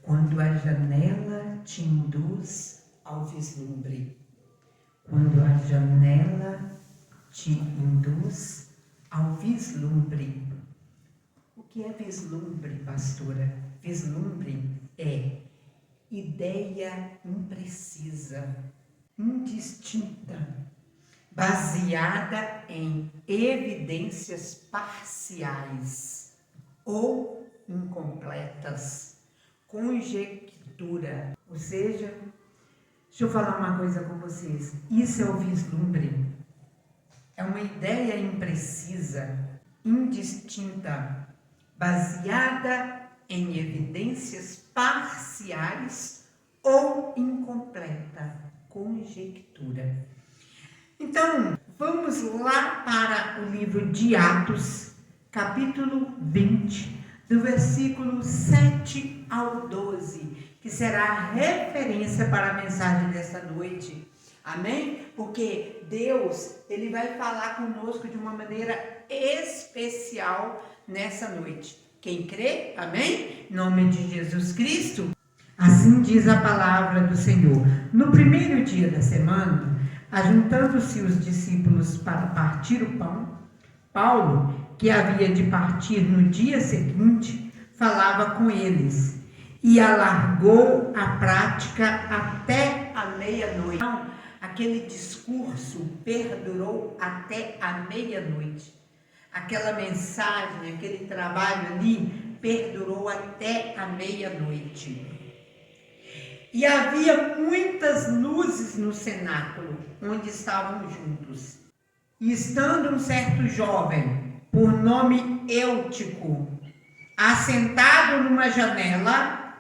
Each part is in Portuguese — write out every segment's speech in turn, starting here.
Quando a janela te induz ao vislumbre. Quando a janela te induz ao vislumbre. O que é vislumbre, pastora? Vislumbre é ideia imprecisa, indistinta, baseada em evidências parciais ou incompletas, conjectura. Ou seja, deixa eu falar uma coisa com vocês, isso é o vislumbre. É uma ideia imprecisa, indistinta, baseada em evidências parciais ou incompleta, conjectura. Então, vamos lá para o livro de Atos, capítulo 20, do versículo 7 ao 12, que será a referência para a mensagem desta noite. Amém? Porque Deus, Ele vai falar conosco de uma maneira especial nessa noite. Quem crê? Amém? Em nome de Jesus Cristo. Assim diz a palavra do Senhor. No primeiro dia da semana, ajuntando-se os discípulos para partir o pão, Paulo, que havia de partir no dia seguinte, falava com eles e alargou a prática até a meia-noite. Então, aquele discurso perdurou até a meia-noite. Aquela mensagem, aquele trabalho ali, perdurou até a meia-noite. E havia muitas luzes no cenáculo, onde estavam juntos. E estando um certo jovem, por nome Eutico, assentado numa janela,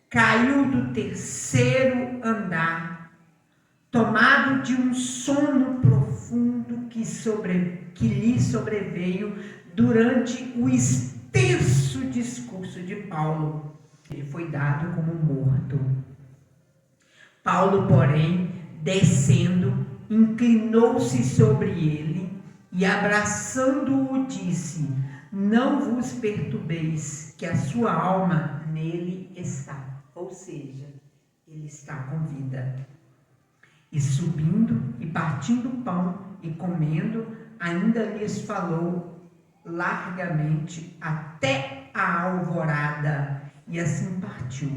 caiu do terceiro andar, tomado de um sono profundo que lhe sobreveio durante o extenso discurso de Paulo. Ele foi dado como morto. Paulo, porém, descendo, inclinou-se sobre ele e, abraçando-o, disse: não vos perturbeis, que a sua alma nele está. Ou seja, ele está com vida. E subindo e partindo o pão e comendo, ainda lhes falou largamente até a alvorada, e assim partiu.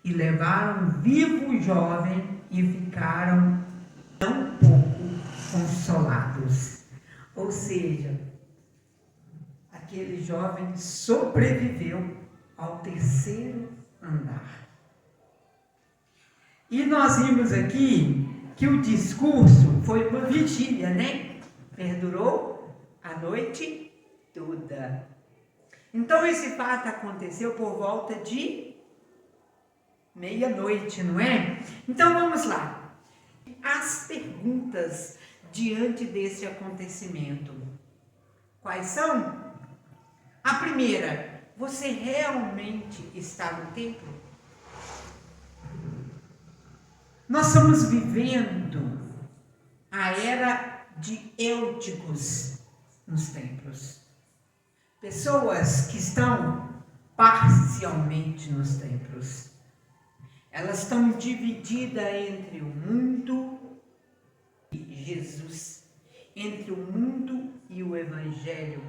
E levaram vivo o jovem e ficaram tão pouco consolados. Ou seja, aquele jovem sobreviveu ao terceiro andar. E nós vimos aqui que o discurso foi uma vigília, né? Perdurou a noite toda. Então esse fato aconteceu por volta de meia-noite, não é? Então vamos lá. As perguntas diante desse acontecimento. Quais são? A primeira: você realmente está no templo? Nós estamos vivendo a era de Eúticos nos templos. Pessoas que estão parcialmente nos templos. Elas estão divididas entre o mundo e Jesus, entre o mundo e o Evangelho,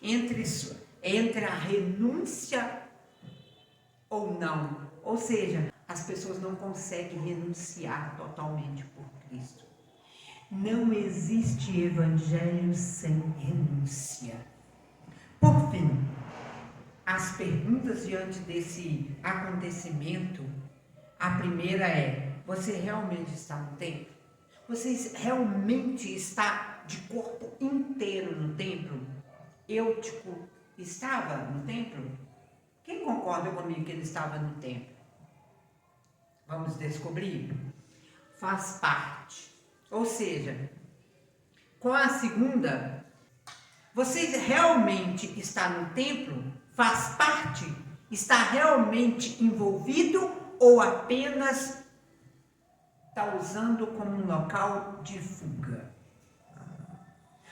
entre a renúncia ou não. Ou seja, as pessoas não conseguem renunciar totalmente por Cristo. Não existe evangelho sem renúncia. Por fim, as perguntas diante desse acontecimento, a primeira é: você realmente está no templo? Você realmente está de corpo inteiro no templo? Eutico estava no templo? Quem concorda comigo que ele estava no templo? Vamos descobrir? Faz parte. Ou seja, com a segunda, você realmente está no templo? Faz parte? Está realmente envolvido ou apenas está usando como um local de fuga?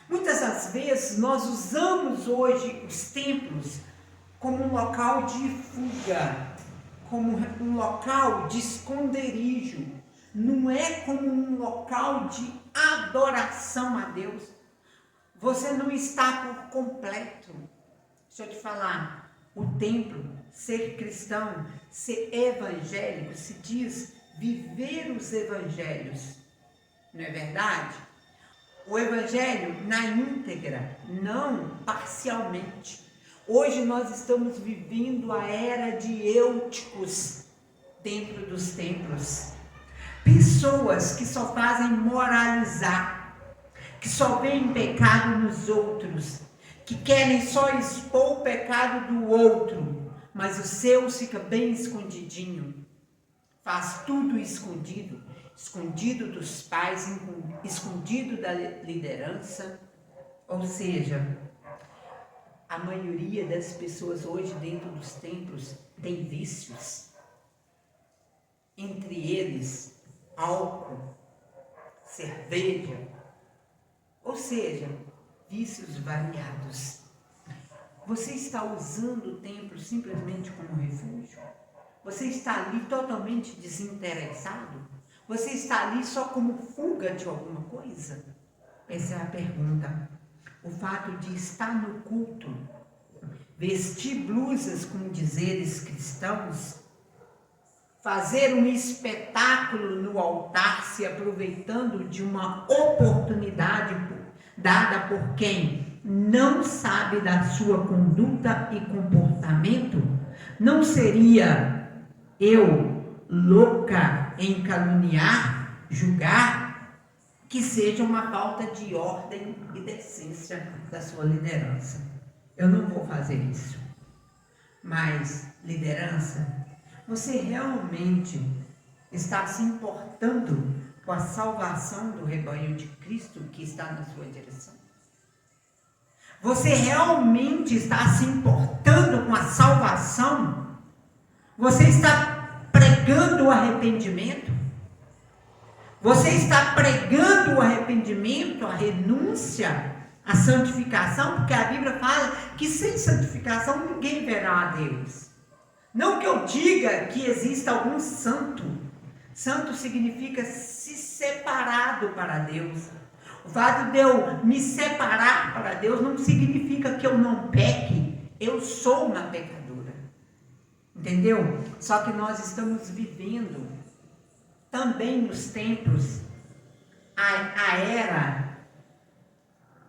Muitas das vezes nós usamos hoje os templos como um local de fuga, como um local de esconderijo, não é como um local de adoração a Deus. Você não está por completo. Deixa eu te falar, o templo, ser cristão, ser evangélico, se diz viver os evangelhos, não é verdade? O evangelho na íntegra, não parcialmente. Hoje nós estamos vivendo a era de eúticos dentro dos templos. Pessoas que só fazem moralizar, que só veem pecado nos outros, que querem só expor o pecado do outro, mas o seu fica bem escondidinho. Faz tudo escondido, escondido dos pais, escondido da liderança. Ou seja, a maioria das pessoas hoje dentro dos templos tem vícios. Entre eles, álcool, cerveja, ou seja, vícios variados. Você está usando o templo simplesmente como refúgio? Você está ali totalmente desinteressado? Você está ali só como fuga de alguma coisa? Essa é a pergunta. O fato de estar no culto, vestir blusas com dizeres cristãos, fazer um espetáculo no altar, se aproveitando de uma oportunidade dada por quem não sabe da sua conduta e comportamento, não seria eu louca em caluniar, julgar, que seja uma falta de ordem e decência da sua liderança. Eu não vou fazer isso. Mas, liderança, você realmente está se importando com a salvação do rebanho de Cristo que está na sua direção? Você realmente está se importando com a salvação? Você está pregando o arrependimento? Você está pregando o arrependimento, a renúncia, a santificação? Porque a Bíblia fala que sem santificação ninguém verá a Deus. Não que eu diga que exista algum santo. Santo significa se separado para Deus. O fato de eu me separar para Deus não significa que eu não peque. Eu sou uma pecadora. Entendeu? Só que nós estamos vivendo também nos templos a era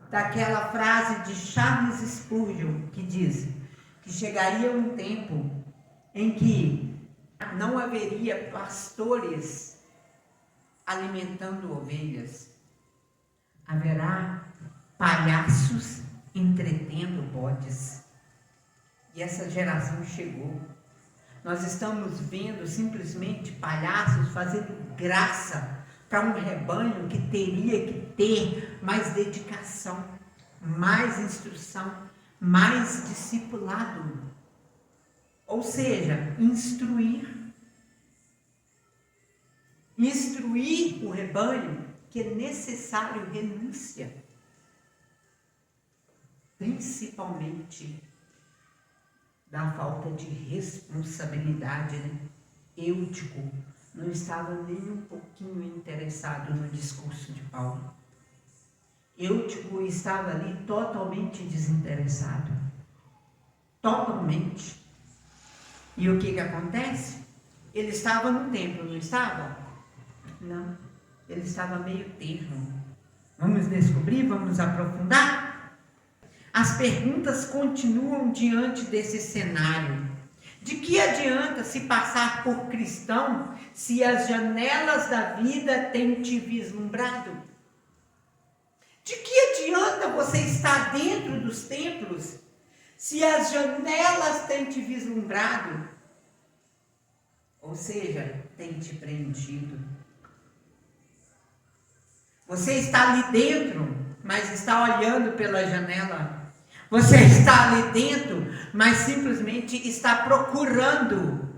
daquela frase de Charles Spurgeon, que diz que chegaria um tempo em que não haveria pastores alimentando ovelhas. Haverá palhaços entretendo bodes. E essa geração chegou. Nós estamos vendo simplesmente palhaços fazendo graça para um rebanho que teria que ter mais dedicação, mais instrução, mais discipulado. Ou seja, instruir o rebanho, que é necessário renúncia, principalmente da falta de responsabilidade, né? Eutico não estava nem um pouquinho interessado no discurso de Paulo. Eutico estava ali totalmente desinteressado. Totalmente. E o que acontece? Ele estava no templo, não estava? Não. Ele estava meio termo. Vamos descobrir? Vamos aprofundar? As perguntas continuam diante desse cenário. De que adianta se passar por cristão se as janelas da vida têm te vislumbrado? De que adianta você estar dentro dos templos se as janelas têm te vislumbrado? Ou seja, têm te preenchido. Você está ali dentro, mas está olhando pela janela. Você está ali dentro, mas simplesmente está procurando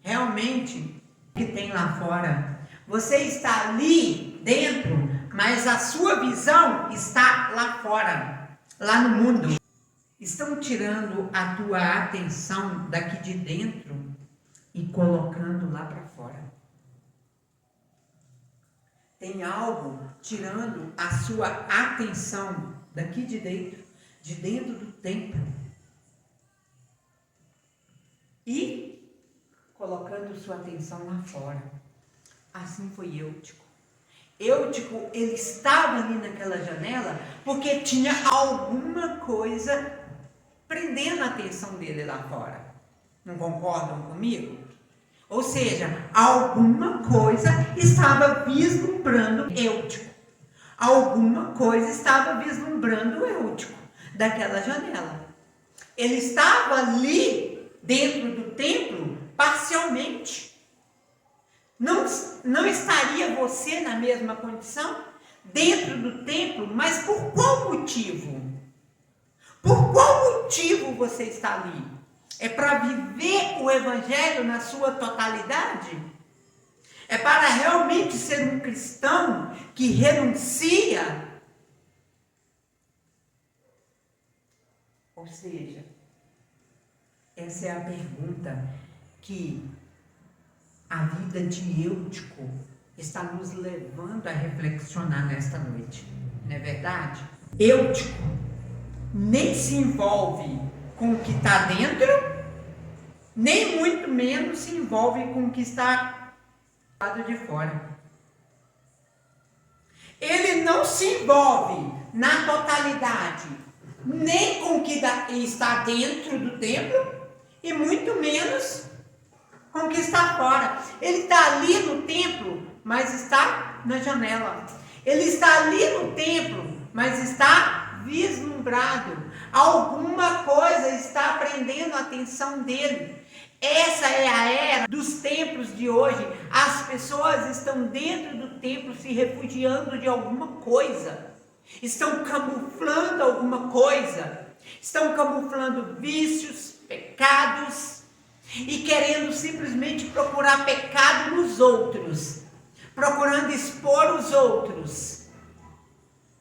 realmente o que tem lá fora. Você está ali dentro, mas a sua visão está lá fora, lá no mundo. Estão tirando a tua atenção daqui de dentro e colocando lá para fora. Tem algo tirando a sua atenção daqui de dentro do templo, e colocando sua atenção lá fora. Assim foi Eutico. Eutico, ele estava ali naquela janela porque tinha alguma coisa prendendo a atenção dele lá fora. Não concordam comigo? Ou seja, alguma coisa estava vislumbrando Eutico. Alguma coisa estava vislumbrando Eutico daquela janela. Ele estava ali dentro do templo parcialmente. Não estaria você na mesma condição? Dentro do templo, mas por qual motivo? Por qual motivo você está ali? É para viver o Evangelho na sua totalidade? É para realmente ser um cristão que renuncia? Ou seja, essa é a pergunta que a vida de Eutico está nos levando a reflexionar nesta noite. Não é verdade? Eutico nem se envolve com o que está dentro, nem muito menos se envolve com o que está do lado de fora. Ele não se envolve na totalidade, nem com o que está dentro do templo, e muito menos com o que está fora. Ele está ali no templo, mas está na janela. Ele está ali no templo, mas está vislumbrado. Alguma coisa está prendendo a atenção dele. Essa é a era dos templos de hoje. As pessoas estão dentro do templo se refugiando de alguma coisa. Estão camuflando alguma coisa. Estão camuflando vícios, pecados, e querendo simplesmente procurar pecado nos outros, procurando expor os outros.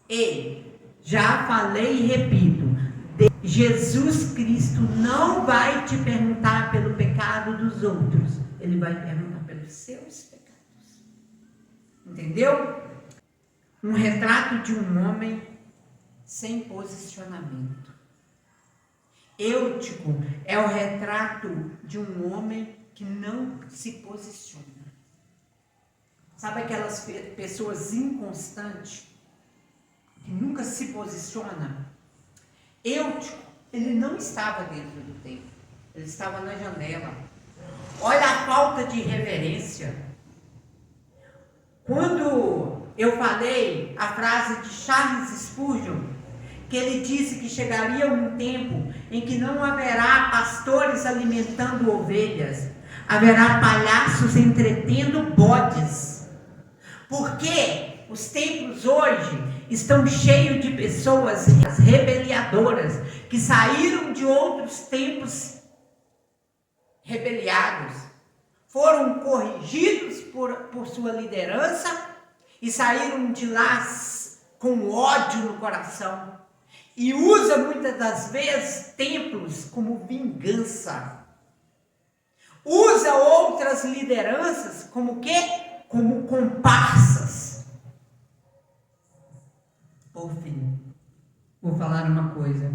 Ei, já falei e repito, Jesus Cristo não vai te perguntar pelo pecado dos outros, ele vai perguntar pelos seus pecados. Entendeu? Um retrato de um homem sem posicionamento. Eutico é o retrato de um homem que não se posiciona. Sabe aquelas pessoas inconstantes, que nunca se posiciona? Eutico, ele não estava dentro do templo, ele estava na janela. Olha a falta de reverência. Quando eu falei a frase de Charles Spurgeon, que ele disse que chegaria um tempo em que não haverá pastores alimentando ovelhas, haverá palhaços entretendo bodes. Porque os templos hoje estão cheios de pessoas rebeliadoras, que saíram de outros tempos rebeliados, foram corrigidos por sua liderança e saíram de lá com ódio no coração. E usa muitas das vezes templos como vingança. Usa outras lideranças como quê? Como comparsas. Por fim, vou falar uma coisa.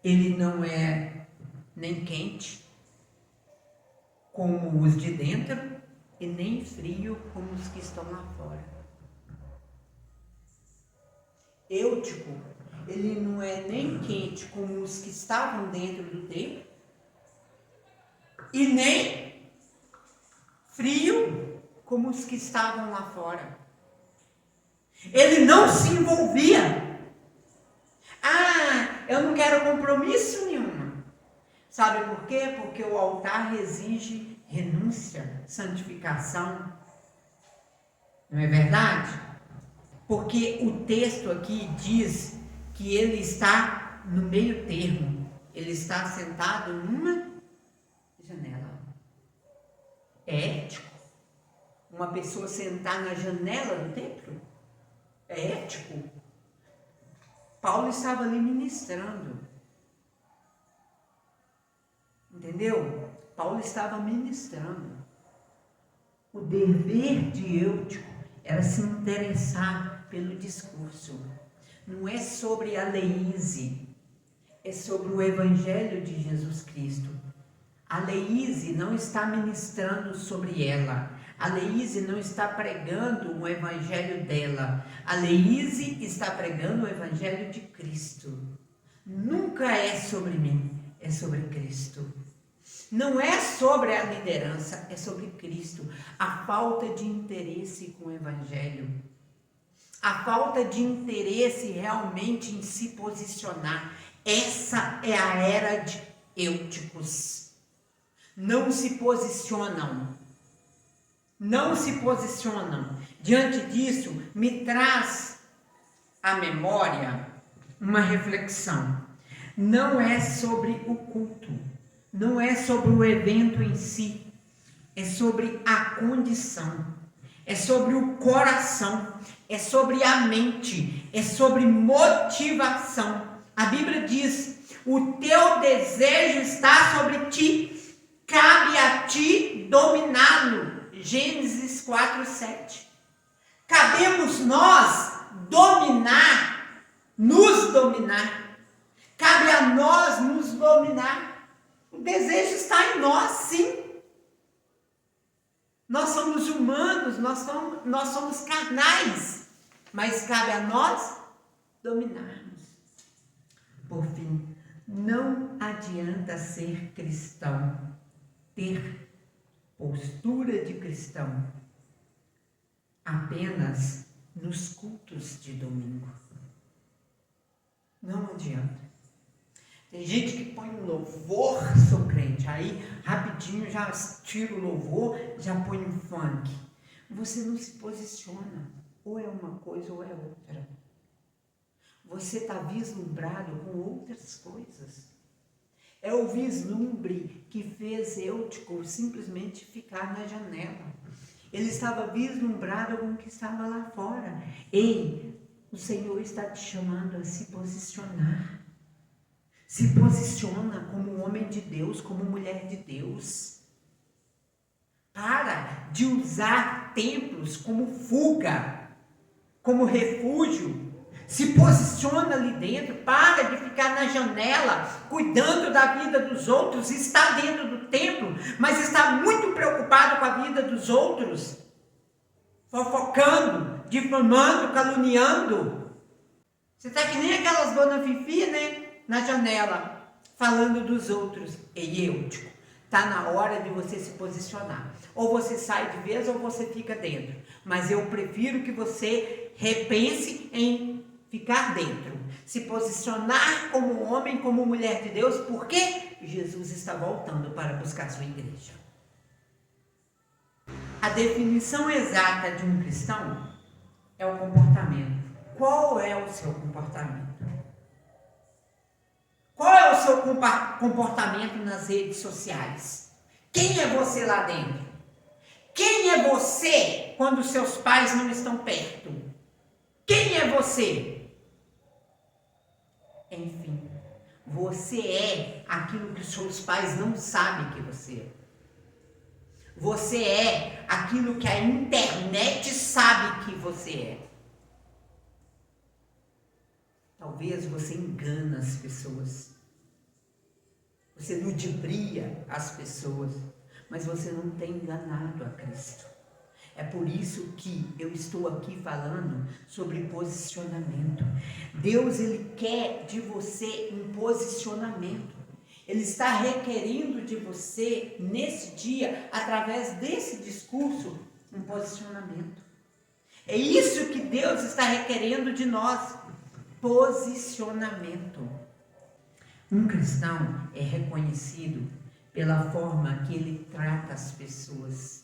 Ele não é nem quente como os de dentro e nem frio como os que estão lá fora. Eutico, ele não é nem quente como os que estavam dentro do templo e nem frio como os que estavam lá fora. Ele não se envolvia. Eu não quero compromisso nenhum. Sabe por quê? Porque o altar exige renúncia, santificação. Não é verdade? Porque o texto aqui diz que ele está no meio termo. Ele está sentado numa janela. É ético uma pessoa sentar na janela do templo? É ético? Paulo estava ali ministrando. Entendeu? Paulo estava ministrando. O dever de Eutico era se interessar pelo discurso. Não é sobre a leíse, é sobre o Evangelho de Jesus Cristo. A leíse não está ministrando sobre ela. A leíse não está pregando o Evangelho dela. A leíse está pregando o Evangelho de Cristo. Nunca é sobre mim, é sobre Cristo. Não é sobre a liderança, é sobre Cristo. A falta de interesse com o Evangelho. A falta de interesse realmente em se posicionar. Essa é a era de Eúticos. Não se posicionam. Não se posicionam. Diante disso, me traz à memória uma reflexão. Não é sobre o culto. Não é sobre o evento em si, é sobre a condição, é sobre o coração, é sobre a mente, é sobre motivação. A Bíblia diz: o teu desejo está sobre ti, cabe a ti dominá-lo. Gênesis 4:7. Cabemos nós dominar, nos dominar. Cabe a nós nos dominar. O desejo está em nós, sim. Nós somos humanos, nós somos carnais, mas cabe a nós dominarmos. Por fim, não adianta ser cristão, ter postura de cristão apenas nos cultos de domingo. Não adianta. Tem gente que põe um louvor, sou crente, aí rapidinho já tira o louvor, já põe um funk. Você não se posiciona, ou é uma coisa ou é outra. Você está vislumbrado com outras coisas. É o vislumbre que fez Eutico simplesmente ficar na janela. Ele estava vislumbrado com o que estava lá fora. Ei, o Senhor está te chamando a se posicionar. Se posiciona como homem de Deus, como mulher de Deus. Para de usar templos como fuga, como refúgio. Se posiciona ali dentro, para de ficar na janela, cuidando da vida dos outros. Está dentro do templo, mas está muito preocupado com a vida dos outros. Fofocando, difamando, caluniando. Você está que nem aquelas dona Fifi, né? Na janela, falando dos outros. Ei, Eutico, está na hora de você se posicionar. Ou você sai de vez ou você fica dentro. Mas eu prefiro que você repense em ficar dentro. Se posicionar como homem, como mulher de Deus, porque Jesus está voltando para buscar sua igreja. A definição exata de um cristão é o comportamento. Qual é o seu comportamento? Qual é o seu comportamento nas redes sociais? Quem é você lá dentro? Quem é você quando seus pais não estão perto? Quem é você? Enfim, você é aquilo que seus pais não sabem que você é. Você é aquilo que a internet sabe que você é. Talvez você engana as pessoas. Você ludibria as pessoas, mas você não tem enganado a Cristo. É por isso que eu estou aqui falando sobre posicionamento. Deus, Ele quer de você um posicionamento. Ele está requerendo de você, nesse dia, através desse discurso, um posicionamento. É isso que Deus está requerendo de nós. Posicionamento. Um cristão é reconhecido pela forma que ele trata as pessoas.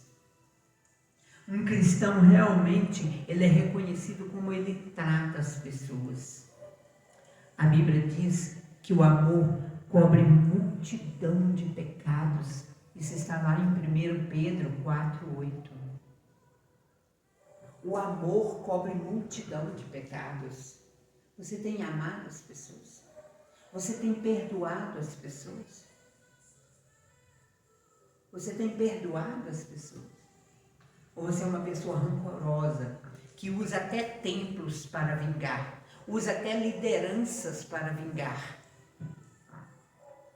Um cristão realmente, ele é reconhecido como ele trata as pessoas. A Bíblia diz que o amor cobre multidão de pecados. Isso está lá em 1 Pedro 4:8. O amor cobre multidão de pecados. Você tem amado as pessoas? Você tem perdoado as pessoas? Você tem perdoado as pessoas? Ou você é uma pessoa rancorosa, que usa até templos para vingar, usa até lideranças para vingar?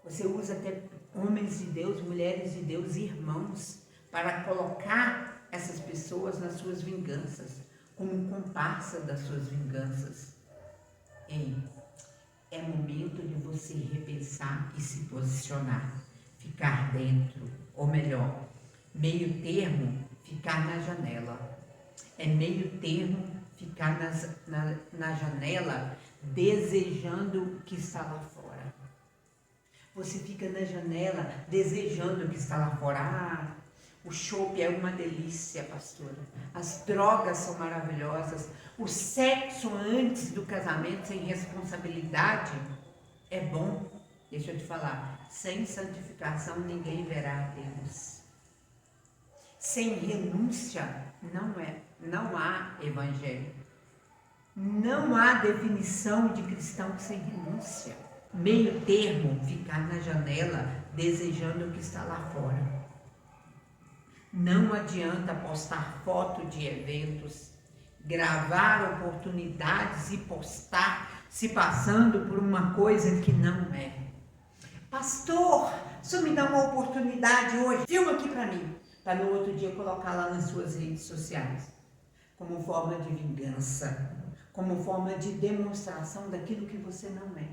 Você usa até homens de Deus, mulheres de Deus, irmãos, para colocar essas pessoas nas suas vinganças, como comparsa das suas vinganças. Ei, é momento de você repensar e se posicionar, ficar dentro, ou melhor, meio termo, ficar na janela. É meio termo ficar na janela desejando o que está lá fora. Você fica na janela desejando o que está lá fora. Ah, o chopp é uma delícia, pastora. As drogas são maravilhosas. O sexo antes do casamento sem responsabilidade é bom. Deixa eu te falar, sem santificação ninguém verá a Deus. Sem renúncia não há evangelho. Não há definição de cristão sem renúncia. Meio termo, ficar na janela desejando o que está lá fora. Não adianta postar foto de eventos, gravar oportunidades e postar se passando por uma coisa que não é. Pastor, o senhor me dá uma oportunidade hoje, filma aqui para mim, para no outro dia colocar lá nas suas redes sociais, como forma de vingança, como forma de demonstração daquilo que você não é.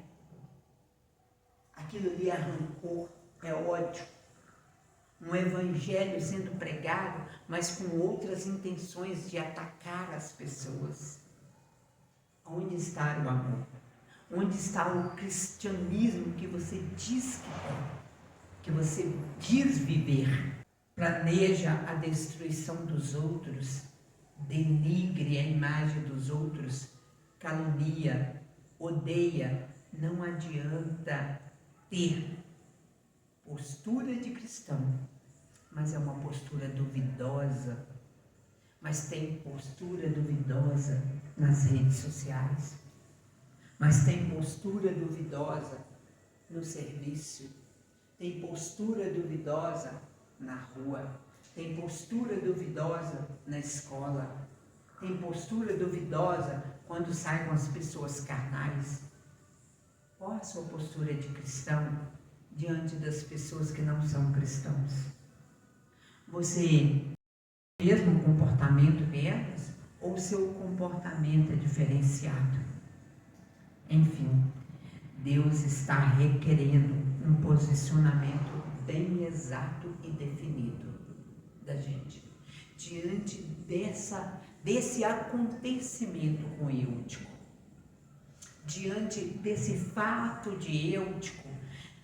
Aquilo ali é rancor, é ódio. Um evangelho sendo pregado, mas com outras intenções de atacar as pessoas. Onde está o amor? Onde está o cristianismo que você diz que você diz viver? Planeja a destruição dos outros, denigre a imagem dos outros, calunia, odeia. Não adianta ter postura de cristão, mas é uma postura duvidosa. Mas tem postura duvidosa nas redes sociais, mas tem postura duvidosa no serviço, tem postura duvidosa na rua, tem postura duvidosa na escola, tem postura duvidosa quando sai com as pessoas carnais. Qual a sua postura de cristão diante das pessoas que não são cristãos? Você tem o mesmo comportamento que elas? Ou seu comportamento é diferenciado? Enfim, Deus está requerendo um posicionamento bem exato e definido da gente. Diante desse acontecimento com Eutico, diante desse fato de Eutico,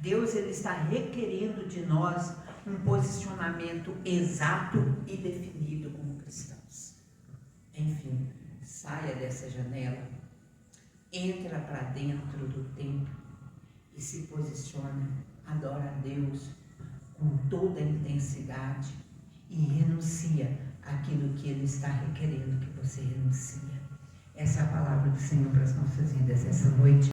Deus ele está requerendo de nós um posicionamento exato e definido como cristãos. Enfim, saia dessa janela, entra para dentro do templo e se posiciona, adora a Deus com toda a intensidade e renuncia àquilo que Ele está requerendo que você renuncie. Essa é a palavra do Senhor para as nossas vidas essa noite.